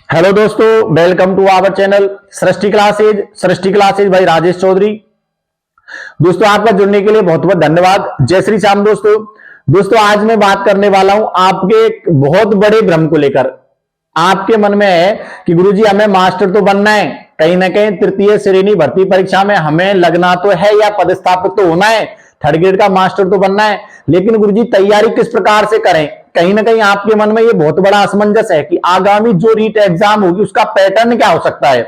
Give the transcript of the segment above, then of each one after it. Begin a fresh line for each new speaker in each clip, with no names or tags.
Hello दोस्तों, welcome to our channel Srishti classes भाई राजेश चौधरी। दोस्तों आपका जुड़ने के लिए बहुत बहुत धन्यवाद। जय श्री श्याम। दोस्तों आज मैं बात करने वाला हूं आपके एक बहुत बड़े भ्रम को लेकर। आपके मन में है कि गुरुजी हमें मास्टर तो बनना है, कहीं ना कहीं तृतीय श्रेणी भर्ती परीक्षा में हमें लगना तो है या पदस्थापित तो होना है, थर्ड ग्रेड का मास्टर तो बनना है, लेकिन गुरुजी तैयारी किस प्रकार से करें। कहीं ना कहीं आपके मन में ये बहुत बड़ा असमंजस है कि आगामी जो रीट एग्जाम होगी उसका पैटर्न क्या हो सकता है।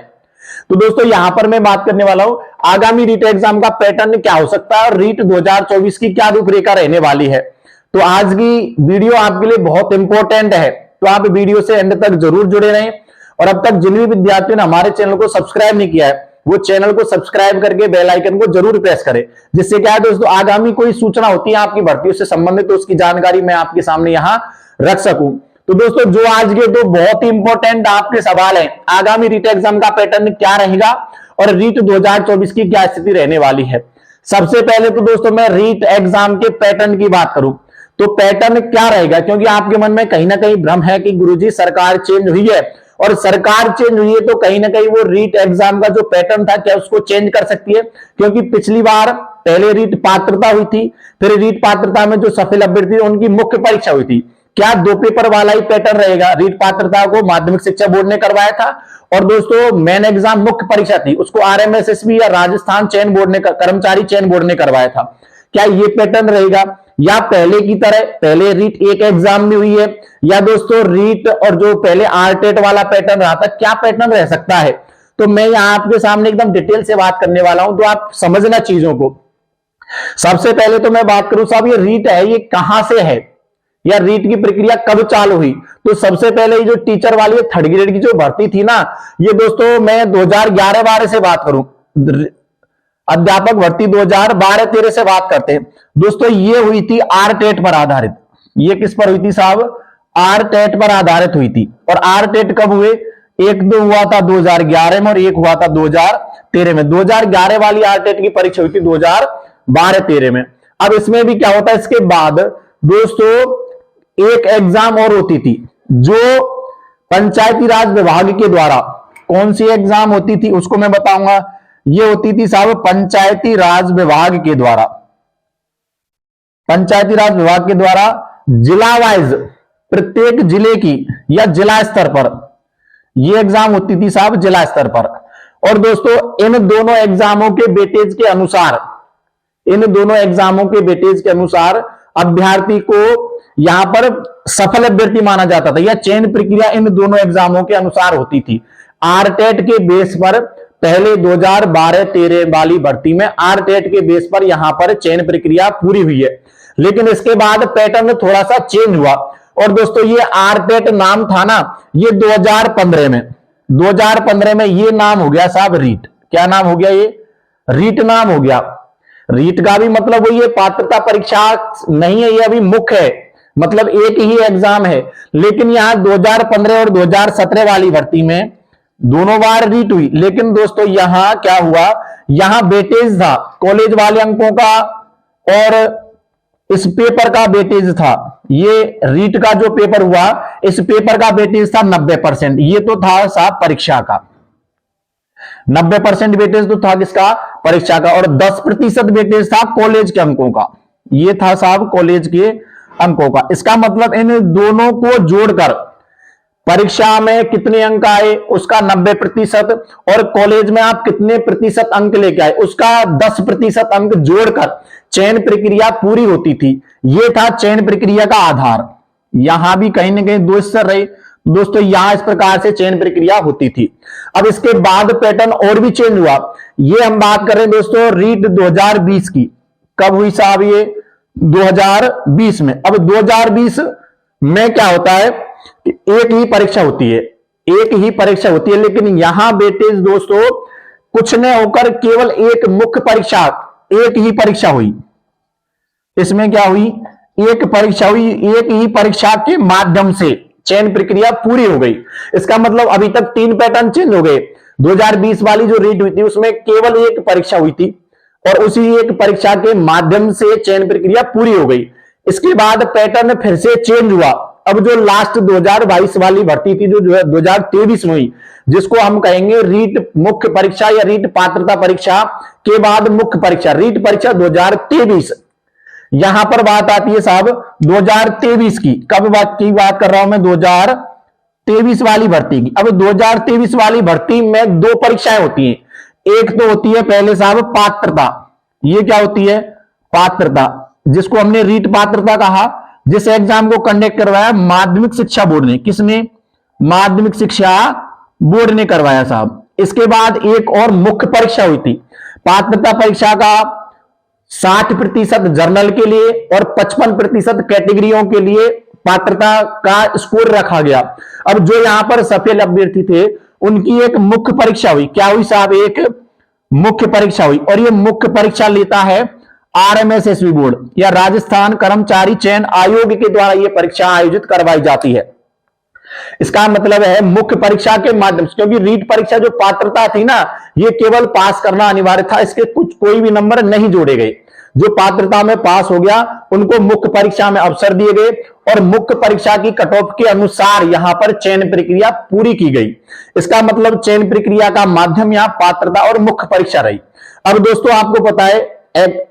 तो दोस्तों यहां पर मैं बात करने वाला हूं आगामी रीट एग्जाम का पैटर्न क्या हो सकता है और रीट 2024 की क्या रूपरेखा रहने वाली है। तो आज की वीडियो आपके लिए बहुत इंपॉर्टेंट है, तो आप वीडियो से एंड तक जरूर जुड़े रहें। और अब तक जिन भी विद्यार्थियों ने हमारे चैनल को सब्सक्राइब नहीं किया है वो चैनल को सब्सक्राइब करके बेल आइकन को जरूर प्रेस करें, जिससे क्या है दोस्तों आगामी कोई सूचना होती है आपकी भर्तियों से संबंधित तो उसकी जानकारी मैं आपके सामने यहां रख सकूं। तो दोस्तों जो आज के दो बहुत ही इंपॉर्टेंट आपके सवाल हैं, आगामी रीट एग्जाम का पैटर्न क्या रहेगा और रीट 2024 की क्या स्थिति रहने वाली है। सबसे पहले तो दोस्तों मैं रीट एग्जाम के पैटर्न की बात करूं तो पैटर्न क्या रहेगा, क्योंकि आपके मन में कहीं ना कहीं भ्रम है कि गुरुजी सरकार चेंज हुई है और सरकार चेंज हुई है तो कहीं ना कहीं वो रीट एग्जाम का जो पैटर्न था क्या उसको चेंज कर सकती है। क्योंकि पिछली बार पहले रीट पात्रता हुई थी, फिर रीट पात्रता में जो सफल अभ्यर्थी उनकी मुख्य परीक्षा हुई थी। क्या दो पेपर वाला ही पैटर्न रहेगा? रीट पात्रता को माध्यमिक शिक्षा बोर्ड ने करवाया था और दोस्तों मेन एग्जाम मुख्य परीक्षा थी उसको आरएमएसएसबी या राजस्थान चयन बोर्ड ने, कर्मचारी चयन बोर्ड ने करवाया था। क्या ये पैटर्न रहेगा या पहले की तरह पहले रीट एक एग्जाम में हुई है, या दोस्तों रीट और जो पहले आरटेट वाला पैटर्न रहा था क्या पैटर्न रह सकता है। तो मैं यहां आपके सामने एकदम डिटेल से बात करने वाला हूं तो आप समझना चीजों को। सबसे पहले तो मैं बात करूं साहब ये रीट है ये कहां से है या रीट की प्रक्रिया कब चालू हुई। तो सबसे पहले ये जो टीचर वाली थर्ड ग्रेड की जो भर्ती थी ना, ये दोस्तों मैं 2011-12 से बात करूं, अध्यापक भर्ती 2012-13 से बात करते हैं दोस्तों, ये हुई थी आरटेट पर आधारित। ये किस पर हुई थी साहब? आरटेट पर आधारित हुई थी। और आरटेट कब हुए? एक दो हुआ था 2011 में और एक हुआ था 2013 में। 2011 वाली आरटेट की परीक्षा हुई थी 2012-13 में। अब इसमें भी क्या होता है, इसके बाद दोस्तों एक एग्जाम और होती थी जो पंचायती राज विभाग के द्वारा, कौन सी एग्जाम होती थी उसको मैं बताऊंगा। ये होती थी साहब पंचायती राज विभाग के द्वारा, पंचायती राज विभाग के द्वारा जिला वाइज प्रत्येक जिले की या जिला स्तर पर ये एग्जाम होती थी साहब, जिला स्तर पर। और दोस्तों इन दोनों एग्जामों के वेटेज के अनुसार, इन दोनों एग्जामों के वेटेज के अनुसार अभ्यर्थी को यहां पर सफल अभ्यर्थी माना जाता था या चयन प्रक्रिया इन दोनों एग्जामों के अनुसार होती थी। आरटेट के बेस पर पहले 2012-13 वाली भर्ती में आरटेट के बेस पर यहां पर चयन प्रक्रिया पूरी हुई है, लेकिन इसके बाद पैटर्न थोड़ा सा चेंज हुआ। और दोस्तों ये आरटेट नाम था ना, ये 2015 में ये नाम हो गया साहब रीट। क्या नाम हो गया? ये रीट नाम हो गया। रीट का भी मतलब वही है, पात्रता परीक्षा नहीं है, ये अभी मुख्य है, मतलब एक ही एग्जाम है। लेकिन यहां 2015 और 2017 वाली भर्ती में दोनों बार रीट हुई, लेकिन दोस्तों यहां क्या हुआ, यहां वेटेज था कॉलेज वाले अंकों का और इस पेपर का वेटेज था। ये रीट का जो पेपर हुआ इस पेपर का वेटेज था 90%। ये तो था साहब परीक्षा का 90% वेटेज तो था किसका? परीक्षा का। और 10% वेटेज था कॉलेज के अंकों का। ये था साहब कॉलेज के अंकों का। इसका मतलब इन दोनों को जोड़कर परीक्षा में कितने अंक आए उसका 90% और कॉलेज में आप कितने प्रतिशत अंक लेके आए उसका 10% अंक जोड़कर चयन प्रक्रिया पूरी होती थी। यह था चयन प्रक्रिया का आधार। यहां भी कहीं ना कहीं दो स्तर रहे दोस्तों, यहां इस प्रकार से चयन प्रक्रिया होती थी। अब इसके बाद पैटर्न और भी चेंज हुआ। ये हम बात कर रहे हैं दोस्तों रीट 2020 की। कब हुई साहब? ये 2020 में। अब 2020 में क्या होता है कि एक ही परीक्षा होती है, एक ही परीक्षा होती है, लेकिन यहां वेटेज दोस्तों कुछ न होकर केवल एक मुख्य परीक्षा, एक ही परीक्षा हुई। इसमें क्या हुई? एक परीक्षा हुई, एक ही परीक्षा के माध्यम से चयन प्रक्रिया पूरी हो गई। इसका मतलब अभी तक 3 पैटर्न चेंज हो गए। 2020 वाली जो रीट हुई थी उसमें केवल एक परीक्षा हुई थी और उसी एक परीक्षा के माध्यम से चयन प्रक्रिया पूरी हो गई। इसके बाद पैटर्न फिर से चेंज हुआ। अब जो लास्ट 2022 वाली भर्ती थी, जो 2023 में हुई, जिसको हम कहेंगे रीट मुख्य परीक्षा या रीट पात्रता परीक्षा के बाद मुख्य परीक्षा, रीट परीक्षा 2023, यहां पर बात आती है साहब 2023 की। कब बात कर रहा हूं मैं? 2023 वाली भर्ती की। अब 2023 वाली भर्ती में दो परीक्षाएं होती हैं। एक तो होती है पहले साहब पात्रता, ये क्या होती है? पात्रता, जिसको हमने रीट पात्रता कहा, जिस एग्जाम को कंडक्ट करवाया माध्यमिक शिक्षा बोर्ड ने। किसने? माध्यमिक शिक्षा बोर्ड ने करवाया साहब। इसके बाद एक और मुख्य परीक्षा हुई थी। पात्रता परीक्षा का 60% जर्नल के लिए और 55% कैटेगरियों के लिए पात्रता का स्कोर रखा गया। अब जो यहां पर सफल अभ्यर्थी थे उनकी एक मुख्य परीक्षा हुई। क्या हुई साहब? एक मुख्य परीक्षा हुई। और ये मुख्य परीक्षा लेता है RMSSB बोर्ड या राजस्थान कर्मचारी चयन आयोग के द्वारा ये परीक्षा आयोजित करवाई जाती है। इसका मतलब है मुख्य परीक्षा के माध्यम से, क्योंकि रीट परीक्षा जो पात्रता थी ना, ये केवल पास करना अनिवार्य था, इसके कोई भी नंबर नहीं जोड़े गए। जो पात्रता में पास हो गया उनको मुख्य परीक्षा में अवसर दिए गए और मुख्य परीक्षा की कट ऑफ के अनुसार यहां पर चयन प्रक्रिया पूरी की गई। इसका मतलब चयन प्रक्रिया का माध्यम यहां पात्रता और मुख्य परीक्षा रही। अब दोस्तों आपको पता है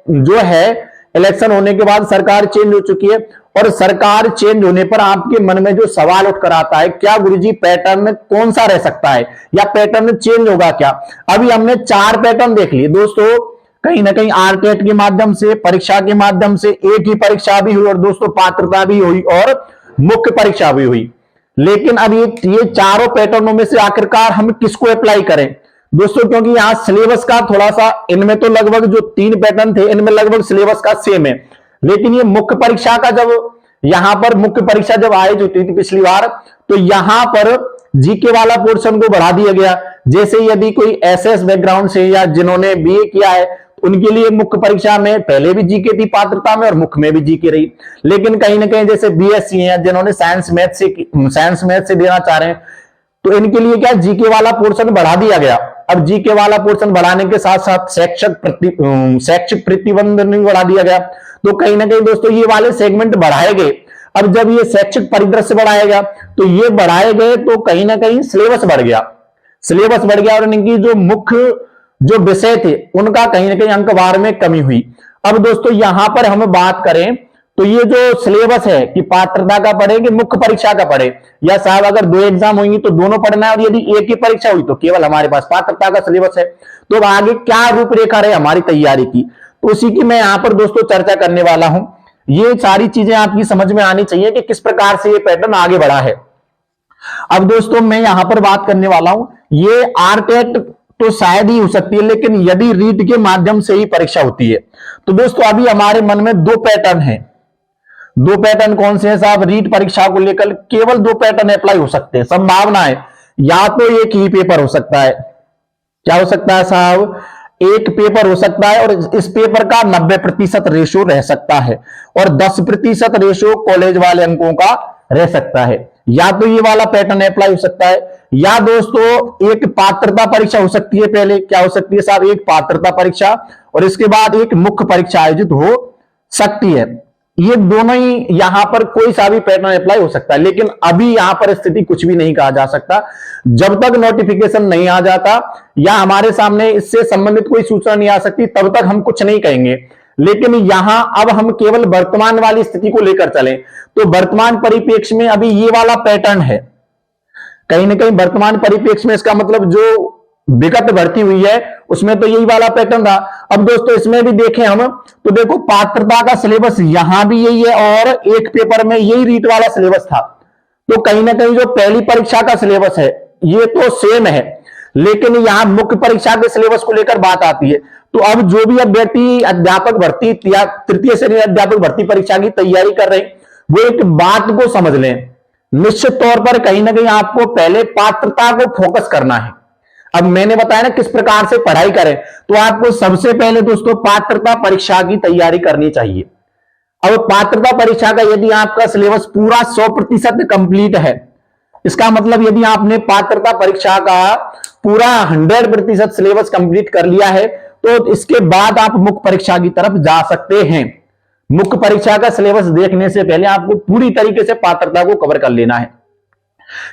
जो है इलेक्शन होने के बाद सरकार चेंज हो चुकी है, और सरकार चेंज होने पर आपके मन में जो सवाल उठ कर आता है, क्या गुरुजी पैटर्न कौन सा रह सकता है या पैटर्न चेंज होगा क्या? अभी हमने 4 पैटर्न देख लिए दोस्तों। कहीं ना कहीं आरटेट के माध्यम से, परीक्षा के माध्यम से, एक ही परीक्षा भी हुई और दोस्तों पात्रता भी हुई और मुख्य परीक्षा भी हुई। लेकिन अब ये चारों पैटर्नों में से आखिरकार हम किसको अप्लाई करें दोस्तों? क्योंकि यहां सिलेबस का थोड़ा सा, इनमें तो लगभग जो 3 पैटर्न थे इनमें लगभग सिलेबस का सेम है, लेकिन ये मुख्य परीक्षा का जब यहां पर मुख्य परीक्षा जब आयोजित होती थी पिछली बार, तो यहां पर जीके वाला पोर्शन को बढ़ा दिया गया। जैसे यदि कोई एसएस बैकग्राउंड से या जिन्होंने बीए किया है उनके लिए मुख्य परीक्षा में पहले भी जीके थी पात्रता में और मुख्य में भी जीके रही। लेकिन कहीं ना कहीं जैसे बीएससी है, जिन्होंने साइंस मैथ से देना चाह रहे हैं, तो इनके लिए क्या जीके वाला पोर्शन बढ़ा दिया गया। अब जीके वाला पोर्शन बढ़ाने के साथ साथ शैक्षिक प्रतिबंध नहीं बढ़ा दिया गया, तो कहीं ना कहीं दोस्तों ये वाले सेगमेंट बढ़ाए गए। अब जब ये शैक्षिक परिदृश्य बढ़ाया गया तो ये बढ़ाए गए तो कहीं ना कहीं सिलेबस बढ़ गया और इनकी जो मुख्य जो विषय थे उनका कहीं ना कहीं अंकवार में कमी हुई। अब दोस्तों यहां पर हम बात करें तो ये जो सिलेबस है कि पात्रता का पढ़े कि मुख्य परीक्षा का पढ़े, या साहब अगर 2 एग्जाम होंगी तो दोनों पढ़ना है, और यदि एक ही परीक्षा हुई तो केवल हमारे पास पात्रता का सिलेबस है, तो आगे क्या रूपरेखा रहे हमारी तैयारी की, तो उसी की मैं यहां पर दोस्तों चर्चा करने वाला हूं। ये सारी चीजें आपकी समझ में आनी चाहिए कि किस प्रकार से ये पैटर्न आगे बढ़ा है। अब दोस्तों मैं यहां पर बात करने वाला हूं, ये आरटेट तो शायद ही हो सकती है, लेकिन यदि रीट के माध्यम से ही परीक्षा होती है तो दोस्तों अभी हमारे मन में 2 पैटर्न हैं। 2 पैटर्न कौन से हैं साहब? रीट परीक्षा को लेकर केवल 2 पैटर्न अप्लाई हो सकते हैं। संभावना है या तो एक ही पेपर हो सकता है, क्या हो सकता है साहब? एक पेपर हो सकता है और इस पेपर का 90% रेशो रह सकता है और 10% रेशो कॉलेज वाले अंकों का रह सकता है। या तो ये वाला पैटर्न अप्लाई हो सकता है, या दोस्तों एक पात्रता परीक्षा हो सकती है। पहले क्या हो सकती है साहब? एक पात्रता परीक्षा और इसके बाद एक मुख्य परीक्षा आयोजित हो सकती है। ये दोनों ही यहां पर कोई सा भी पैटर्न अप्लाई हो सकता है, लेकिन अभी यहां पर स्थिति कुछ भी नहीं कहा जा सकता। जब तक नोटिफिकेशन नहीं आ जाता या हमारे सामने इससे संबंधित कोई सूचना नहीं आ सकती तब तक हम कुछ नहीं कहेंगे। लेकिन यहां अब हम केवल वर्तमान वाली स्थिति को लेकर चले तो वर्तमान परिप्रेक्ष्य में अभी ये वाला पैटर्न है। कहीं ना कहीं वर्तमान परिप्रेक्ष्य में इसका मतलब जो विगत भर्ती हुई है उसमें तो यही वाला पैटर्न था। अब दोस्तों इसमें भी देखें हम तो देखो पात्रता का सिलेबस यहां भी यही है और एक पेपर में यही रीट वाला सिलेबस था। तो कहीं ना कहीं जो पहली परीक्षा का सिलेबस है ये तो सेम है, लेकिन यहां मुख्य परीक्षा के सिलेबस को लेकर बात आती है। तो अब जो भी अभ्यर्थी अध्यापक भर्ती या तृतीय श्रेणी अध्यापक भर्ती परीक्षा की तैयारी कर रहे हैं वो एक बात को समझ लें, निश्चित तौर पर कहीं ना कहीं आपको पहले पात्रता को फोकस करना है। अब मैंने बताया ना किस प्रकार से पढ़ाई करें, तो आपको सबसे पहले दोस्तों पात्रता परीक्षा की तैयारी करनी चाहिए। अब पात्रता परीक्षा का यदि आपका सिलेबस पूरा 100% कंप्लीट है, इसका मतलब यदि आपने पात्रता परीक्षा का पूरा 100% सिलेबस कंप्लीट कर लिया है तो इसके बाद आप मुख्य परीक्षा की तरफ जा सकते हैं। मुख्य परीक्षा का सिलेबस देखने से पहले आपको पूरी तरीके से पात्रता को कवर कर लेना है,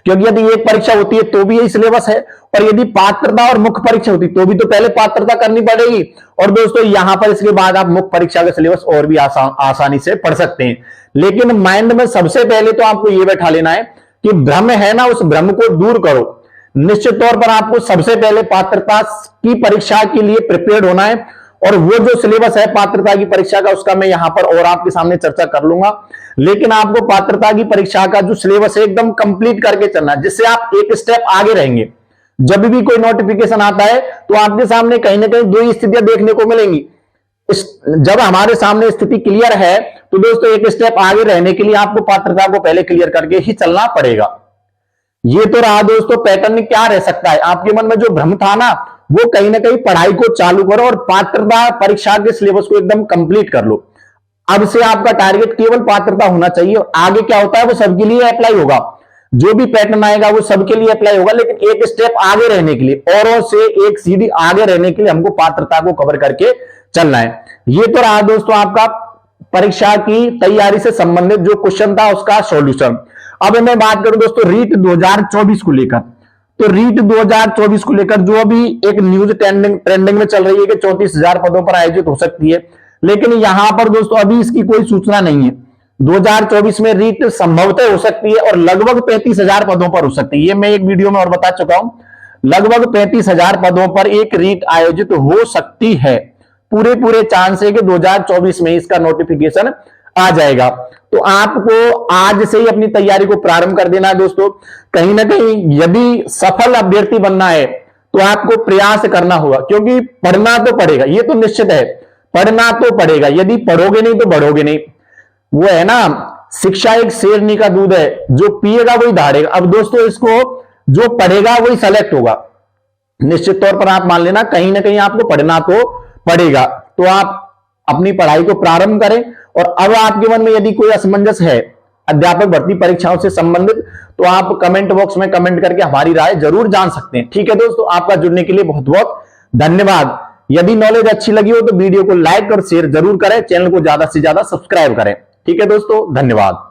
क्योंकि यदि एक परीक्षा होती है तो भी यही सिलेबस है, और यदि पात्रता और मुख्य परीक्षा होती तो भी तो पहले पात्रता करनी पड़ेगी। और दोस्तों यहां पर इसके बाद आप मुख्य परीक्षा का सिलेबस और भी आसानी से पढ़ सकते हैं। लेकिन माइंड में सबसे पहले तो आपको यह बैठा लेना है कि भ्रम है ना, उस भ्रम को दूर करो। निश्चित तौर पर आपको सबसे पहले पात्रता की परीक्षा के लिए प्रिपेयर्ड होना है, और वो जो सिलेबस है पात्रता की परीक्षा का उसका मैं यहां पर और आपके सामने चर्चा कर लूंगा। लेकिन आपको पात्रता की परीक्षा का जो सिलेबस है एकदम कंप्लीट करके चलना है, जिससे आप एक स्टेप आगे रहेंगे। जब भी कोई नोटिफिकेशन आता है तो आपके सामने कहीं ना कहीं दो ही स्थितियां देखने को मिलेंगी। जब हमारे सामने स्थिति क्लियर है तो दोस्तों एक स्टेप आगे रहने के लिए आपको पात्रता को पहले क्लियर करके ही चलना पड़ेगा। ये तो रहा दोस्तों पैटर्न क्या रह सकता है। आपके मन में जो भ्रम था ना, वो कहीं ना कहीं पढ़ाई को चालू करो और पात्रता परीक्षा के सिलेबस को एकदम कंप्लीट कर लो। अब से आपका टारगेट केवल पात्रता होना चाहिए, और आगे क्या होता है वो सबके लिए अप्लाई होगा। जो भी पैटर्न आएगा वो सबके लिए अप्लाई होगा, लेकिन एक स्टेप आगे रहने के लिए, औरों से एक सीढ़ी आगे रहने के लिए हमको पात्रता को कवर करके चलना है। ये तो रहा दोस्तों आपका परीक्षा की तैयारी से संबंधित जो क्वेश्चन था उसका सॉल्यूशन। अब मैं बात करूं दोस्तों रीट 2024 को लेकर, तो रीट 2024 को लेकर जो अभी एक न्यूज ट्रेंडिंग में चल रही है कि 34,000 पदों पर आयोजित हो सकती है, लेकिन यहां पर दोस्तों अभी इसकी कोई सूचना नहीं है। 2024 में रीट संभवतः हो सकती है और लगभग 35,000 पदों पर हो सकती है। ये मैं एक वीडियो में और बता चुका हूं, लगभग 35,000 पदों पर एक रीट आयोजित हो सकती है। पूरे चांस है कि 2024 में इसका नोटिफिकेशन आ जाएगा। तो आपको आज से ही अपनी तैयारी को प्रारंभ कर देना है दोस्तों। कहीं ना कहीं यदि सफल अभ्यर्थी बनना है तो आपको प्रयास करना होगा, क्योंकि पढ़ना तो पड़ेगा, ये तो निश्चित है, पढ़ना तो पड़ेगा। यदि पढ़ोगे नहीं तो बढ़ोगे नहीं। वो है ना, शिक्षा एक शेरनी का दूध है, जो पिएगा वही धाड़ेगा। अब दोस्तों इसको जो पढ़ेगा वही सेलेक्ट होगा। निश्चित तौर पर आप मान लेना कहीं ना कहीं आपको पढ़ना तो पड़ेगा। तो आप अपनी पढ़ाई को प्रारंभ करें, और अब आपके मन में यदि कोई असमंजस है अध्यापक भर्ती परीक्षाओं से संबंधित तो आप कमेंट बॉक्स में कमेंट करके हमारी राय जरूर जान सकते हैं। ठीक है दोस्तों, आपका जुड़ने के लिए बहुत बहुत धन्यवाद। यदि नॉलेज अच्छी लगी हो तो वीडियो को लाइक और शेयर जरूर करें, चैनल को ज्यादा से ज्यादा सब्सक्राइब करें। ठीक है दोस्तों, धन्यवाद।